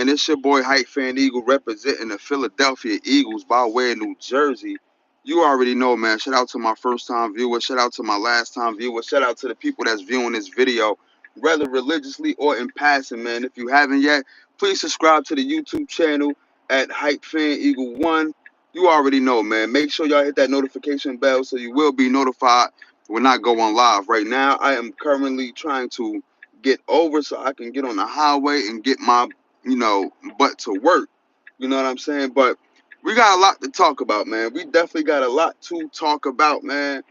It's your boy Hype Fan Eagle representing the Philadelphia Eagles by way of New Jersey. You already know, man. Shout out to my first time viewers. Shout out to my last time viewers. Shout out to the people that's viewing this video, whether religiously or in passing, man. If you haven't yet, please subscribe to the YouTube channel at Hype Fan Eagle 1. You already know, man. Make sure y'all hit that notification bell so you will be notified when I go on live. Right now, I am currently trying to get over so I can get on the highway and get my but to work. You know what I'm saying? But we got a lot to talk about, man. We definitely got a lot to talk about, man.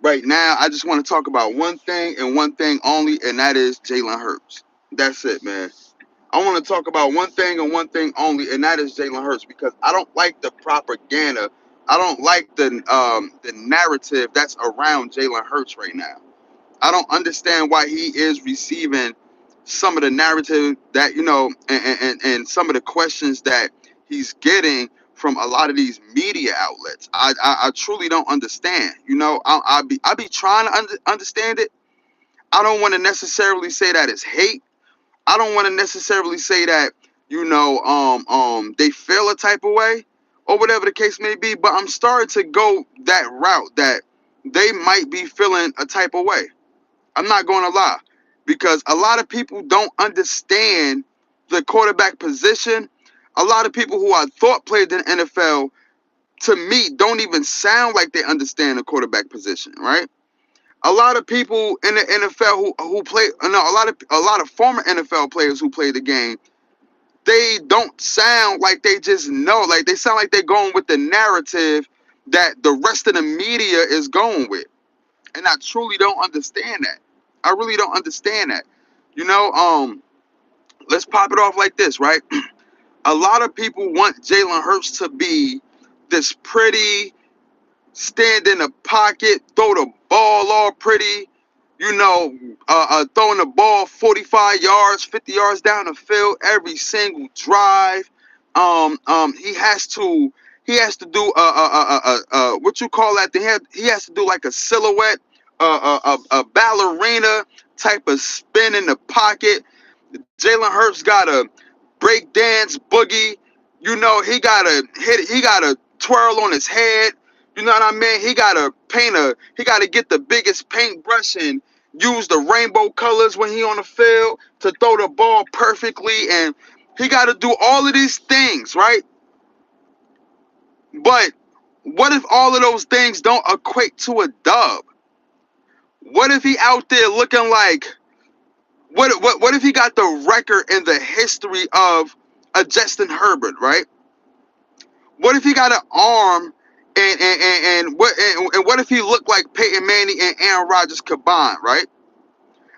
Right now, I just want to talk about one thing and one thing only, and that is Jalen Hurts. That's it, man. I want to talk about one thing and one thing only, and that is Jalen Hurts, because I don't like the propaganda. I don't like the narrative that's around Jalen Hurts right now. I don't understand why he is receiving some of the narrative that, and some of the questions that he's getting from a lot of these media outlets. I truly don't understand. I be trying to understand it. I don't want to necessarily say that it's hate. I don't want to necessarily say that, they feel a type of way or whatever the case may be, but I'm starting to go that route that they might be feeling a type of way. I'm not going to lie, because a lot of people don't understand the quarterback position. A lot of people who I thought played in the NFL, to me, don't even sound like they understand the quarterback position, right? A lot of people in the NFL who play, no, a lot of former NFL players who play the game, they don't sound like they just know. Like, they sound like they're going with the narrative that the rest of the media is going with. And I truly don't understand that. I really don't understand that. You know, let's pop it off like this, right? A lot of people want Jalen Hurts to be this pretty, stand in the pocket, throw the ball all pretty, throwing the ball 45 yards, 50 yards down the field every single drive. He has to do what you call that? He has to do like a silhouette, a ballerina type of spin in the pocket. Jalen Hurts got a break dance boogie. He got to hit. He got to twirl on his head. You know what I mean? He got to He got to get the biggest paintbrush and use the rainbow colors when he on the field to throw the ball perfectly. And he got to do all of these things, right? But what if all of those things don't equate to a dub? What if he out there looking like, what if he got the record and the history of a Justin Herbert, right? What if he got an arm and what if he looked like Peyton Manning and Aaron Rodgers combined, right?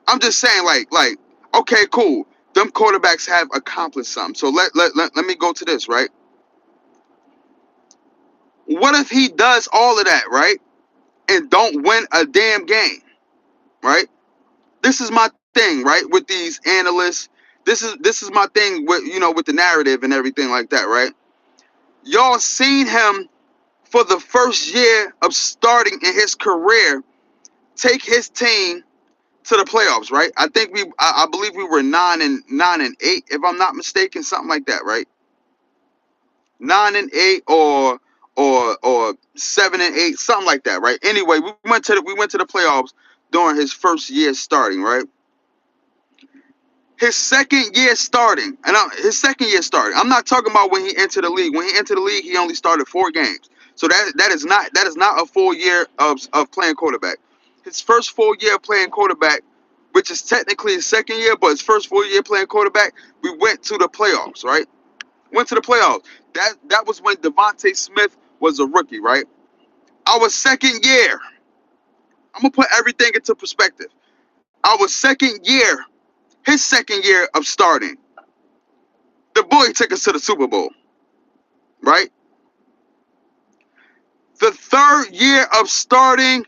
I'm just saying, like, okay, cool. Them quarterbacks have accomplished something. So let me go to this, right? What if he does all of that, right? And don't win a damn game, right? This is my thing, right? With these analysts, this is my thing with with the narrative and everything like that, right? Y'all seen him for the first year of starting in his career take his team to the playoffs, right? I believe we were 9-8, if I'm not mistaken, something like that, right? 9-8 or 7-8, something like that, right? Anyway, we went to the playoffs during his first year starting, right? His second year starting, I'm not talking about when he entered the league. When he entered the league, he only started 4 games. So that is not a full year of playing quarterback. His first full year playing quarterback, which is technically his second year, but his first full year playing quarterback, we went to the playoffs, right? Went to the playoffs. That was when Devontae Smith was a rookie, right? Our second year, I'm gonna put everything into perspective. Our second year, his second year of starting, the boy took us to the Super Bowl, right? The third year of starting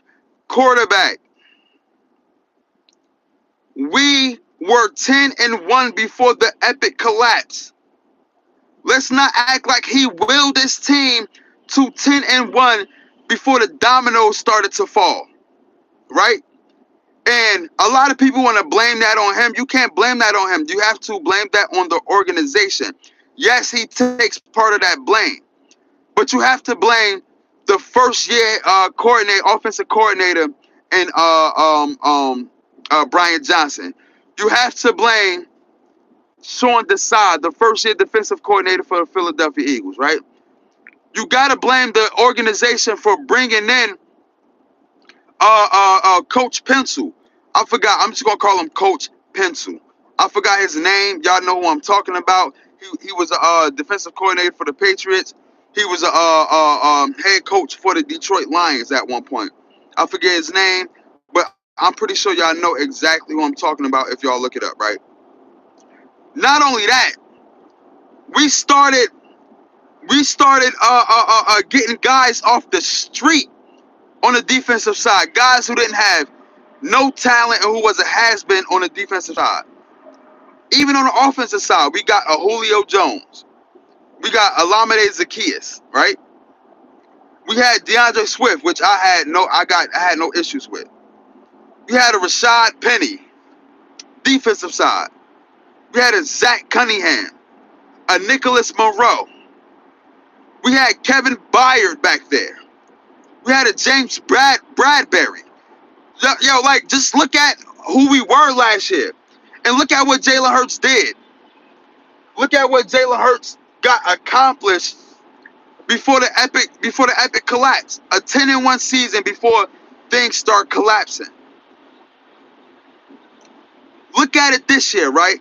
quarterback, we were 10-1 before the epic collapse. Let's not act like he willed this team to 10-1 before the dominoes started to fall, right? And a lot of people want to blame that on him. You can't blame that on him. You have to blame that on the organization. Yes, he takes part of that blame, but you have to blame the first year offensive coordinator, and Brian Johnson. You have to blame Sean Desai, the first year defensive coordinator for the Philadelphia Eagles, right? You got to blame the organization for bringing in Coach Pencil. I forgot. I'm just gonna call him Coach Pencil. I forgot his name. Y'all know who I'm talking about. He was a defensive coordinator for the Patriots. He was a head coach for the Detroit Lions at one point. I forget his name, but I'm pretty sure y'all know exactly who I'm talking about if y'all look it up, right? Not only that, we started getting guys off the street on the defensive side, guys who didn't have no talent and who was a has-been on the defensive side. Even on the offensive side, we got a Julio Jones. We got Alameda Zacchaeus, right? We had DeAndre Swift, which I had no issues with. We had a Rashad Penny, defensive side. We had a Zach Cunningham, a Nicholas Monroe. We had Kevin Byard back there. We had a James Bradbury. Yo, like, just look at who we were last year. And look at what Jalen Hurts did. Look at what Jalen Hurts got accomplished before the epic collapse. A 10-1 season before things start collapsing. Look at it this year, right?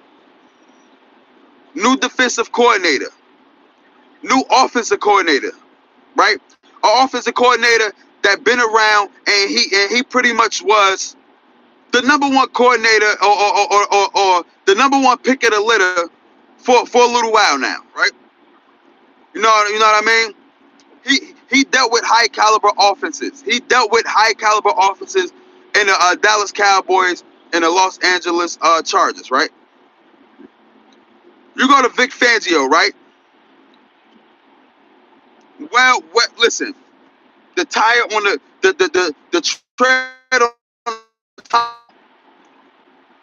New defensive coordinator. New offensive coordinator, right? An offensive coordinator that been around, and he pretty much was the number one coordinator or the number one pick of the litter for a little while now, right? You know what I mean? He dealt with high caliber offenses. He dealt with high caliber offenses in the Dallas Cowboys and the Los Angeles Chargers, right? You go to Vic Fangio, right? Well, listen, the tire on the tread on the top,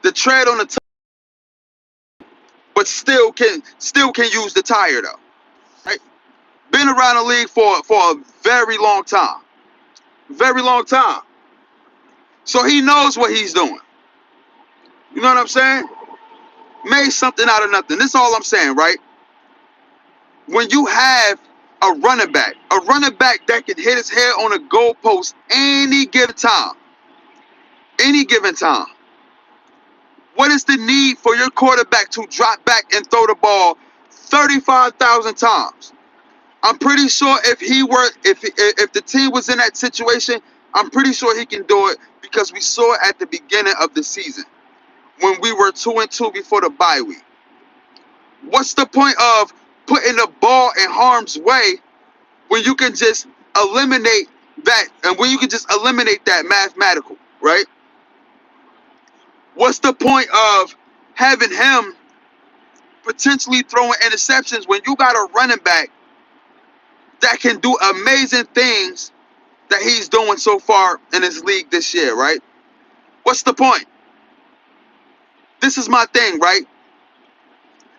the tread on the top, but still can use the tire though, right? Been around the league for a very long time. Very long time. So he knows what he's doing. You know what I'm saying? Made something out of nothing. This is all I'm saying, right? When you have a running back that can hit his head on a goalpost any given time, what is the need for your quarterback to drop back and throw the ball 35,000 times? I'm pretty sure if the team was in that situation, I'm pretty sure he can do it because we saw it at the beginning of the season when we were 2-2 before the bye week. What's the point of putting the ball in harm's way when you can just eliminate that, and when you can just eliminate that mathematical, right? What's the point of having him potentially throwing interceptions when you got a running back that can do amazing things that he's doing so far in his league this year, right? What's the point? This is my thing, right?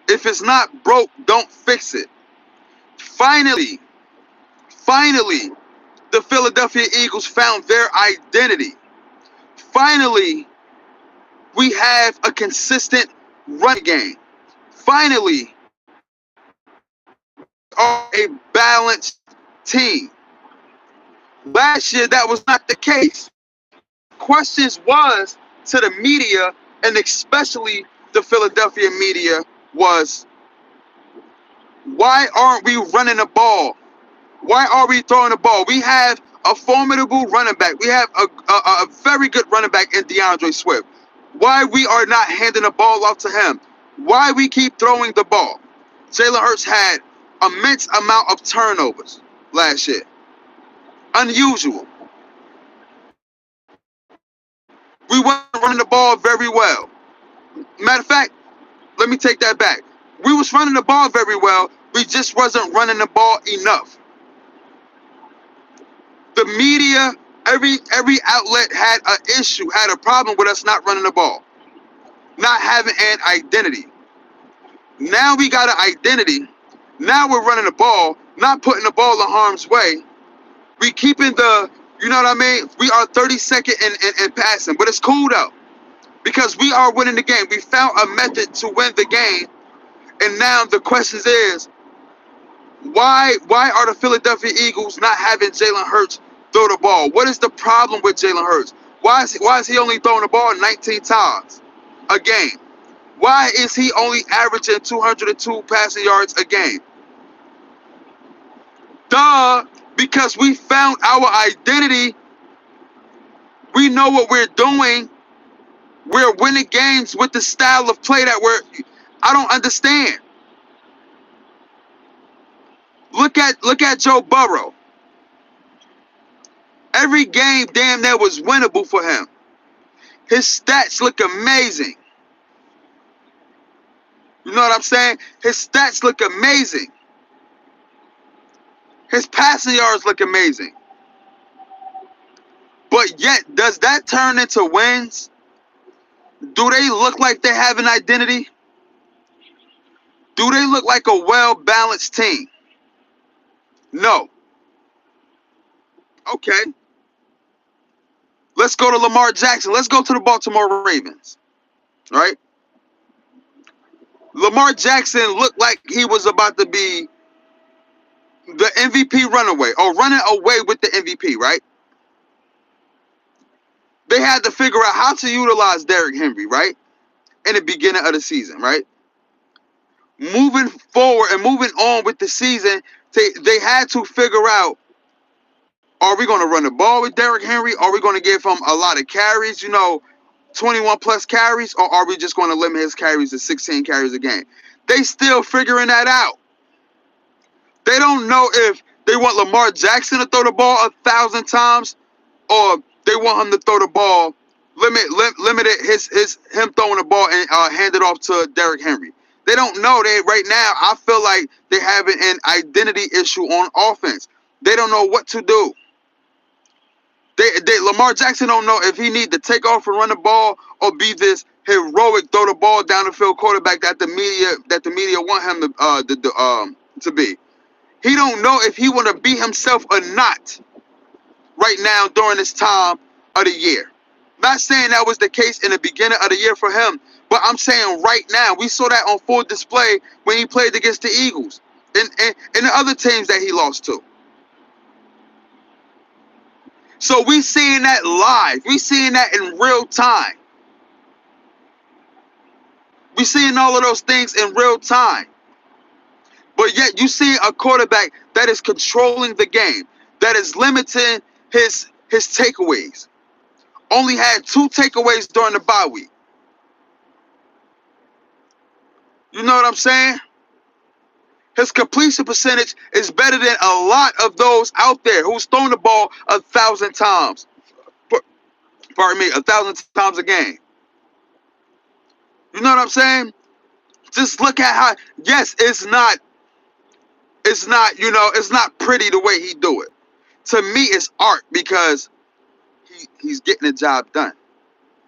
If it's not broke, don't fix it. Finally, the Philadelphia Eagles found their identity. Finally, we have a consistent run game. Finally, are a balanced team. Last year, that was not the case. Questions was to the media, and especially the Philadelphia media, was why aren't we running the ball? Why are we throwing the ball? We have a formidable running back. We have a very good running back in DeAndre Swift. Why we are not handing the ball off to him? Why we keep throwing the ball? Jalen Hurts had immense amount of turnovers last year. Unusual. We weren't running the ball very well. Matter of fact, let me take that back. We was running the ball very well. We just wasn't running the ball enough. The media Every outlet had an issue, had a problem with us not running the ball, not having an identity. Now we got an identity. Now we're running the ball, not putting the ball in harm's way. We keeping the, you know what I mean? We are 32nd in passing, but it's cool though, because we are winning the game. We found a method to win the game, and now the question is, why are the Philadelphia Eagles not having Jalen Hurts throw the ball? What is the problem with Jalen Hurts? Why is he only throwing the ball 19 times a game? Why is he only averaging 202 passing yards a game? Duh, because we found our identity. We know what we're doing. We're winning games with the style of play that I don't understand. Look at Joe Burrow. Every game damn near was winnable for him. His stats look amazing. You know what I'm saying? His stats look amazing. His passing yards look amazing. But yet, does that turn into wins? Do they look like they have an identity? Do they look like a well-balanced team? No. Okay. Let's go to Lamar Jackson. Let's go to the Baltimore Ravens. Right? Lamar Jackson looked like he was about to be the MVP runaway, or running away with the MVP, right? They had to figure out how to utilize Derrick Henry, right? In the beginning of the season, right? Moving forward and moving on with the season, they had to figure out, are we going to run the ball with Derrick Henry? Are we going to give him a lot of carries, 21 plus carries? Or are we just going to limit his carries to 16 carries a game? They still figuring that out. They don't know if they want Lamar Jackson to throw the ball 1,000 times, or they want him to throw the ball, limited him throwing the ball and hand it off to Derrick Henry. They don't know. Right now, I feel like they're having an identity issue on offense. They don't know what to do. Lamar Jackson don't know if he need to take off and run the ball, or be this heroic throw the ball down the field quarterback that the media want him to be. He don't know if he want to be himself or not right now during this time of the year. Not saying that was the case in the beginning of the year for him, but I'm saying right now, we saw that on full display when he played against the Eagles and the other teams that he lost to. So we seeing that live. We seeing that in real time. We seeing all of those things in real time. But yet you see a quarterback that is controlling the game, that is limiting his takeaways. Only had 2 takeaways during the bye week. You know what I'm saying? His completion percentage is better than a lot of those out there who's thrown the ball 1,000 times. Pardon me, 1,000 times a game. You know what I'm saying? Just look at how, yes, it's not pretty the way he do it. To me, it's art, because he's getting the job done.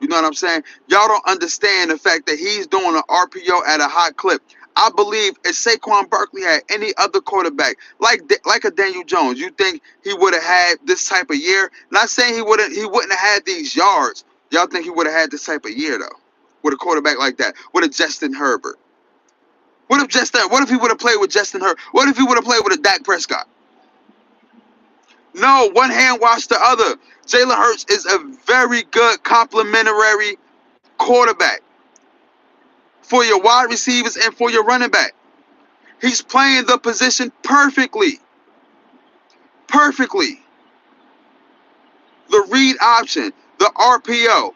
You know what I'm saying? Y'all don't understand the fact that he's doing an RPO at a high clip. I believe if Saquon Barkley had any other quarterback, like a Daniel Jones, you think he would have had this type of year? Not saying he wouldn't have had these yards. Y'all think he would have had this type of year, though, with a quarterback like that, with a Justin Herbert? What if he would have played with Justin Herbert? What if he would have played with a Dak Prescott? No, one hand wash the other. Jalen Hurts is a very good complementary quarterback for your wide receivers and for your running back. He's playing the position perfectly. Perfectly. The read option, the RPO.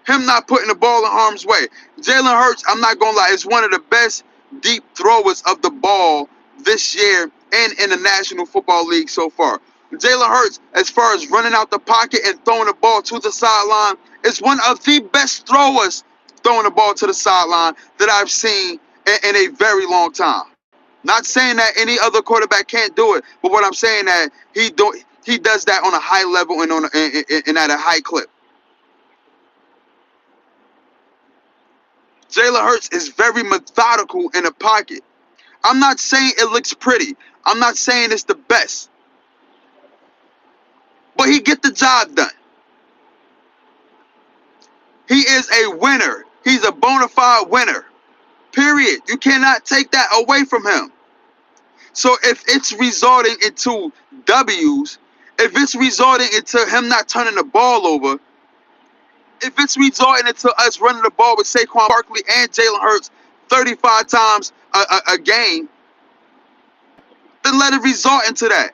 Him not putting the ball in harm's way. Jalen Hurts, I'm not going to lie, is one of the best deep throwers of the ball this year and in the National Football League so far. Jalen Hurts, as far as running out the pocket and throwing the ball to the sideline, is one of the best throwers throwing the ball to the sideline that I've seen in a very long time. Not saying that any other quarterback can't do it, but what I'm saying that He does that on a high level and and at a high clip. Jalen Hurts is very methodical in the pocket. I'm not saying it looks pretty. I'm not saying it's the best. But he get the job done. He is a winner. He's a bona fide winner. Period. You cannot take that away from him. So if it's resulting into W's, if it's resulting into him not turning the ball over, if it's resulting into us running the ball with Saquon Barkley and Jalen Hurts 35 times a game, then let it result into that.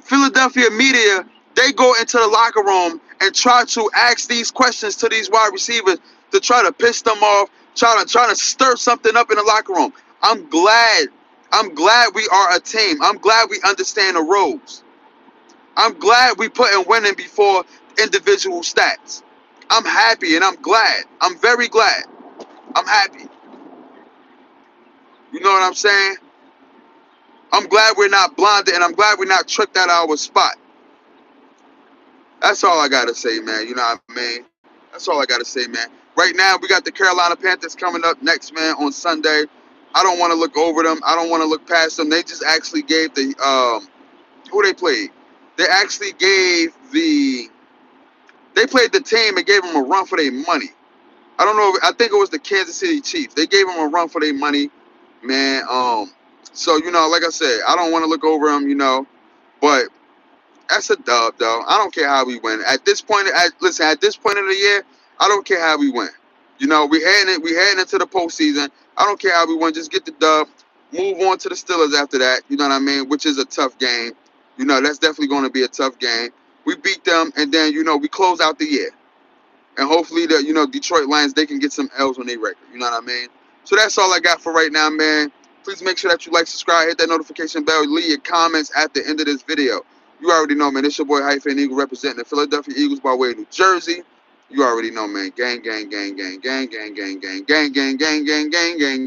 Philadelphia media, they go into the locker room and try to ask these questions to these wide receivers to try to piss them off, trying to stir something up in the locker room. I'm glad we are a team. I'm glad we understand the roles. I'm glad we put in winning before individual stats. I'm happy and I'm glad. I'm very glad. I'm happy. You know what I'm saying? I'm glad we're not blinded and I'm glad we're not tricked out of our spot. That's all I gotta say, man. You know what I mean? That's all I gotta say, man. Right now, we got the Carolina Panthers coming up next, man, on Sunday. I don't want to look over them. I don't want to look past them. They just actually gave the who they played. They actually they played the team and gave them a run for their money. I don't know. I think it was the Kansas City Chiefs. They gave them a run for their money, man. So you know, like I said, I don't want to look over them, you know, but that's a dub, though. I don't care how we win. At this point, listen, at this point in the year, I don't care how we win. You know, we heading into the postseason. I don't care how we win. Just get the dub. Move on to the Steelers after that. You know what I mean? Which is a tough game. You know, that's definitely going to be a tough game. We beat them, and then, you know, we close out the year. And hopefully, Detroit Lions, they can get some L's on their record. You know what I mean? So that's all I got for right now, man. Please make sure that you like, subscribe, hit that notification bell, leave your comments at the end of this video. You already know, man. It's your boy Hyphen Eagle representing the Philadelphia Eagles by way of New Jersey. You already know, man. Gang, gang, gang, gang, gang, gang, gang, gang, gang, gang, gang, gang, gang, gang, gang.